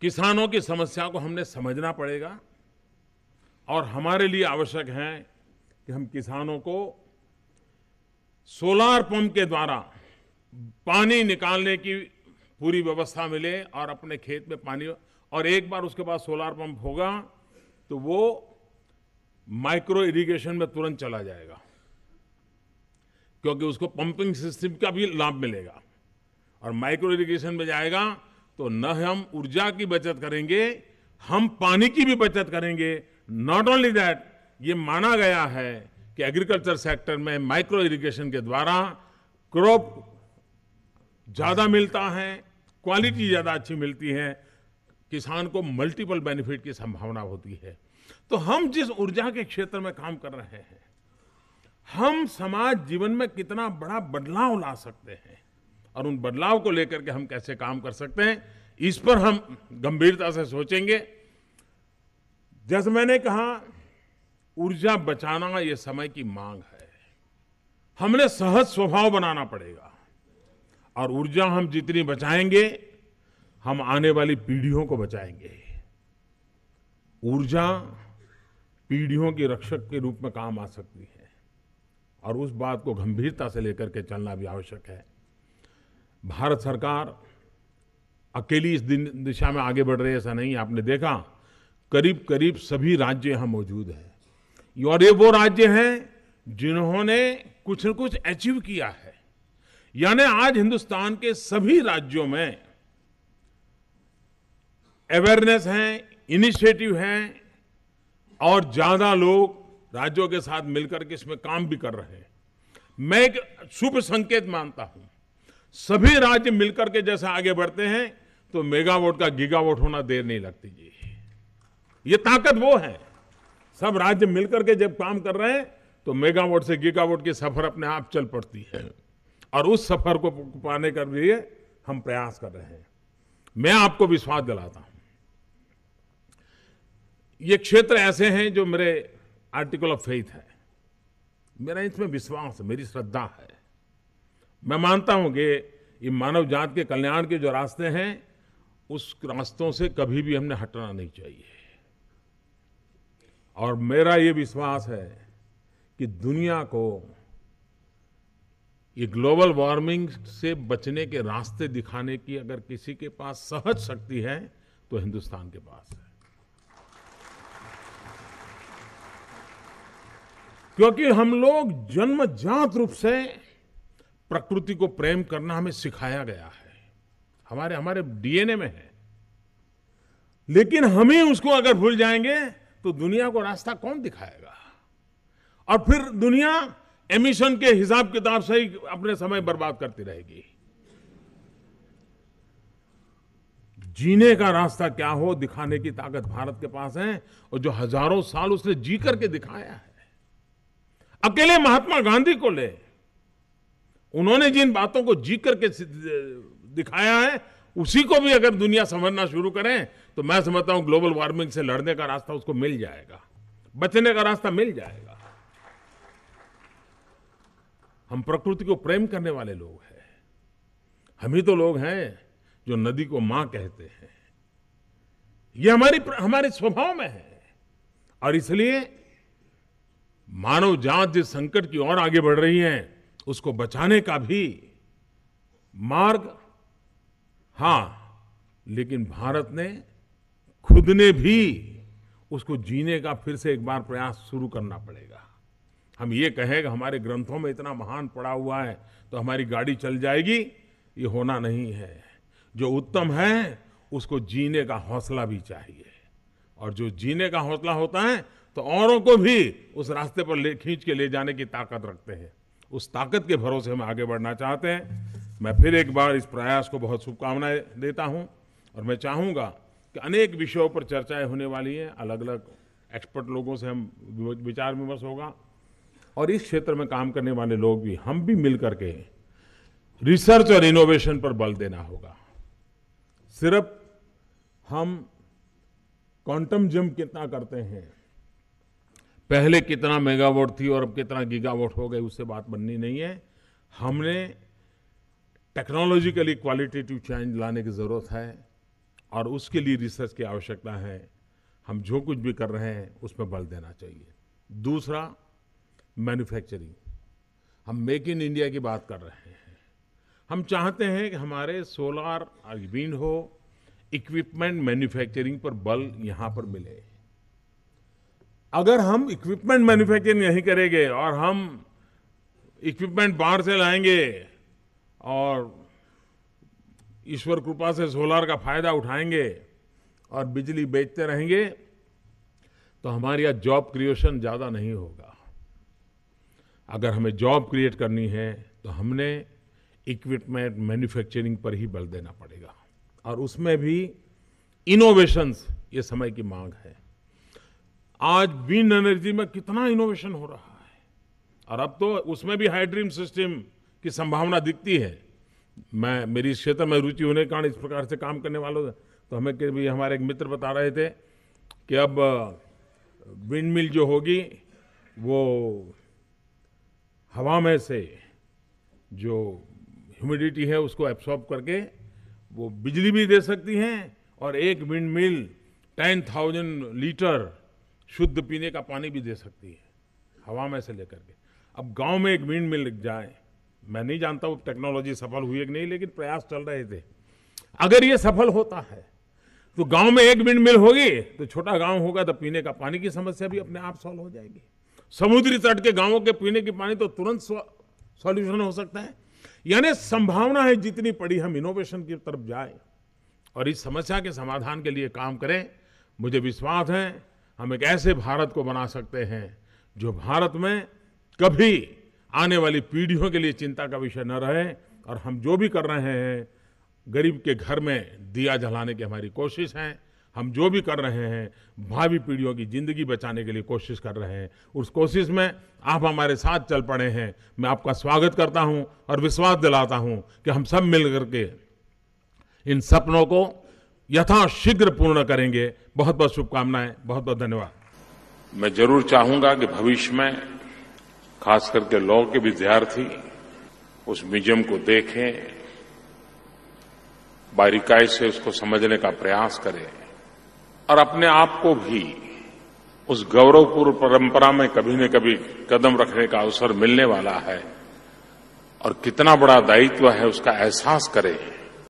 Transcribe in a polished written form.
किसानों की समस्या को हमने समझना पड़ेगा और हमारे लिए आवश्यक है कि हम किसानों को सोलार पंप के द्वारा पानी निकालने की पूरी व्यवस्था मिले और अपने खेत में पानी, और एक बार उसके पास सोलार पंप होगा तो वो माइक्रो इरिगेशन में तुरंत चला जाएगा, क्योंकि उसको पंपिंग सिस्टम का भी लाभ मिलेगा। और माइक्रो इरिगेशन में जाएगा तो न हम ऊर्जा की बचत करेंगे, हम पानी की भी बचत करेंगे। नॉट ओनली दैट, ये माना गया है कि एग्रीकल्चर सेक्टर में माइक्रो इरिगेशन के द्वारा क्रॉप ज्यादा मिलता है, क्वालिटी ज्यादा अच्छी मिलती है, किसान को मल्टीपल बेनिफिट की संभावना होती है। तो हम जिस ऊर्जा के क्षेत्र में काम कर रहे हैं, हम समाज जीवन में कितना बड़ा बदलाव ला सकते हैं और उन बदलाव को लेकर के हम कैसे काम कर सकते हैं, इस पर हम गंभीरता से सोचेंगे। जैसे मैंने कहा, ऊर्जा बचाना ये समय की मांग है। हमने सहज स्वभाव बनाना पड़ेगा और ऊर्जा हम जितनी बचाएंगे, हम आने वाली पीढ़ियों को बचाएंगे। ऊर्जा पीढ़ियों की रक्षक के रूप में काम आ सकती है और उस बात को गंभीरता से लेकर के चलना भी आवश्यक है। भारत सरकार अकेली इस दिशा में आगे बढ़ रही है ऐसा नहीं। आपने देखा, करीब करीब सभी राज्य यहां मौजूद हैं और ये वो राज्य हैं जिन्होंने कुछ न कुछ अचीव किया है। यानी आज हिंदुस्तान के सभी राज्यों में अवेयरनेस है, इनिशिएटिव है और ज्यादा लोग राज्यों के साथ मिलकर के इसमें काम भी कर रहे हैं। मैं एक शुभ संकेत मानता हूं। सभी राज्य मिलकर के जैसे आगे बढ़ते हैं तो मेगावाट का गीगावाट होना देर नहीं लगती जी। ये ताकत वो है, सब राज्य मिलकर के जब काम कर रहे हैं तो मेगावाट से गीगावाट की सफर अपने आप चल पड़ती है और उस सफर को पाने के लिए हम प्रयास कर रहे हैं। मैं आपको विश्वास दिलाता हूं, ये क्षेत्र ऐसे हैं जो मेरे आर्टिकल ऑफ फेथ है, मेरा इसमें विश्वास है, मेरी श्रद्धा है। मैं मानता हूं कि ये मानव जात के कल्याण के जो रास्ते हैं, उस रास्तों से कभी भी हमने हटना नहीं चाहिए। और मेरा ये विश्वास है कि दुनिया को ये ग्लोबल वार्मिंग से बचने के रास्ते दिखाने की अगर किसी के पास सहज शक्ति है तो हिंदुस्तान के पास है। क्योंकि हम लोग जन्मजात रूप से प्रकृति को प्रेम करना हमें सिखाया गया है, हमारे डीएनए में है। लेकिन हम ही उसको अगर भूल जाएंगे तो दुनिया को रास्ता कौन दिखाएगा? और फिर दुनिया एमिशन के हिसाब किताब से ही अपने समय बर्बाद करती रहेगी। जीने का रास्ता क्या हो दिखाने की ताकत भारत के पास है और जो हजारों साल उसने जी करके दिखाया है। अकेले महात्मा गांधी को ले, उन्होंने जिन बातों को जी करके दिखाया है, उसी को भी अगर दुनिया समझना शुरू करें तो मैं समझता हूं ग्लोबल वार्मिंग से लड़ने का रास्ता उसको मिल जाएगा, बचने का रास्ता मिल जाएगा। हम प्रकृति को प्रेम करने वाले लोग हैं। हम ही तो लोग हैं जो नदी को मां कहते हैं। ये हमारे स्वभाव में है और इसलिए मानव जात जिस संकट की ओर आगे बढ़ रही है, उसको बचाने का भी मार्ग, हां, लेकिन भारत ने खुद ने भी उसको जीने का फिर से एक बार प्रयास शुरू करना पड़ेगा। हम ये कहें कि हमारे ग्रंथों में इतना महान पड़ा हुआ है तो हमारी गाड़ी चल जाएगी, ये होना नहीं है। जो उत्तम है उसको जीने का हौसला भी चाहिए और जो जीने का हौसला होता है तो औरों को भी उस रास्ते पर खींच के ले जाने की ताकत रखते हैं। उस ताकत के भरोसे हम आगे बढ़ना चाहते हैं। मैं फिर एक बार इस प्रयास को बहुत शुभकामनाएं देता हूं और मैं चाहूंगा कि अनेक विषयों पर चर्चाएं होने वाली हैं, अलग अलग एक्सपर्ट लोगों से हम विचार विमर्श होगा और इस क्षेत्र में काम करने वाले लोग भी, हम भी मिलकर के रिसर्च और इनोवेशन पर बल देना होगा। सिर्फ हम क्वांटम जंप कितना करते हैं, पहले कितना मेगावाट थी और अब कितना गीगावाट हो गए, उससे बात बननी नहीं है। हमने टेक्नोलॉजिकली क्वालिटेटिव चेंज लाने की जरूरत है और उसके लिए रिसर्च की आवश्यकता है। हम जो कुछ भी कर रहे हैं उसमें बल देना चाहिए। दूसरा, मैन्युफैक्चरिंग। हम मेक इन इंडिया की बात कर रहे हैं। हम चाहते हैं कि हमारे सोलार और विंड हो, इक्विपमेंट मैन्युफैक्चरिंग पर बल यहाँ पर मिले। अगर हम इक्विपमेंट मैन्युफैक्चरिंग नहीं करेंगे और हम इक्विपमेंट बाहर से लाएंगे और ईश्वर कृपा से सोलार का फायदा उठाएंगे और बिजली बेचते रहेंगे, तो हमारे यहाँ जॉब क्रिएशन ज्यादा नहीं होगा। अगर हमें जॉब क्रिएट करनी है तो हमने इक्विपमेंट मैन्युफैक्चरिंग पर ही बल देना पड़ेगा, और उसमें भी इनोवेशंस ये समय की मांग है। आज विंड एनर्जी में कितना इनोवेशन हो रहा है, और अब तो उसमें भी हाइड्रीम सिस्टम की संभावना दिखती है। मेरी इस क्षेत्र में रुचि होने के कारण इस प्रकार से काम करने वालों तो हमें भी हमारे एक मित्र बता रहे थे कि अब विंड मिल जो होगी वो हवा में से जो ह्यूमिडिटी है उसको एब्सॉर्ब करके वो बिजली भी दे सकती हैं, और एक विंड मिल 10,000 लीटर शुद्ध पीने का पानी भी दे सकती है, हवा में से लेकर के। अब गांव में एक विंड मिल लग जाए, मैं नहीं जानता वो टेक्नोलॉजी सफल हुई है कि नहीं, लेकिन प्रयास चल रहे थे। अगर ये सफल होता है तो गांव में एक विंड मिल होगी तो छोटा गांव होगा तो पीने का पानी की समस्या भी अपने आप सॉल्व हो जाएगी। समुद्री तट के गांवों के पीने की पानी तो तुरंत सॉल्यूशन हो सकता है। यानी संभावना है जितनी पड़ी, हम इनोवेशन की तरफ जाए और इस समस्या के समाधान के लिए काम करें। मुझे विश्वास है हम एक ऐसे भारत को बना सकते हैं जो भारत में कभी आने वाली पीढ़ियों के लिए चिंता का विषय न रहे, और हम जो भी कर रहे हैं गरीब के घर में दिया जलाने की हमारी कोशिश है। हम जो भी कर रहे हैं भावी पीढ़ियों की जिंदगी बचाने के लिए कोशिश कर रहे हैं। उस कोशिश में आप हमारे साथ चल पड़े हैं। मैं आपका स्वागत करता हूं और विश्वास दिलाता हूं कि हम सब मिल करके इन सपनों को यथाशीघ्र पूर्ण करेंगे। बहुत बहुत शुभकामनाएं, बहुत बहुत धन्यवाद। मैं जरूर चाहूंगा कि भविष्य में खास करके लॉ के विद्यार्थी उस म्यूजियम को देखें, बारीकाई से उसको समझने का प्रयास करें, और अपने आप को भी उस गौरवपूर्ण परंपरा में कभी न कभी कदम रखने का अवसर मिलने वाला है, और कितना बड़ा दायित्व है उसका एहसास करें।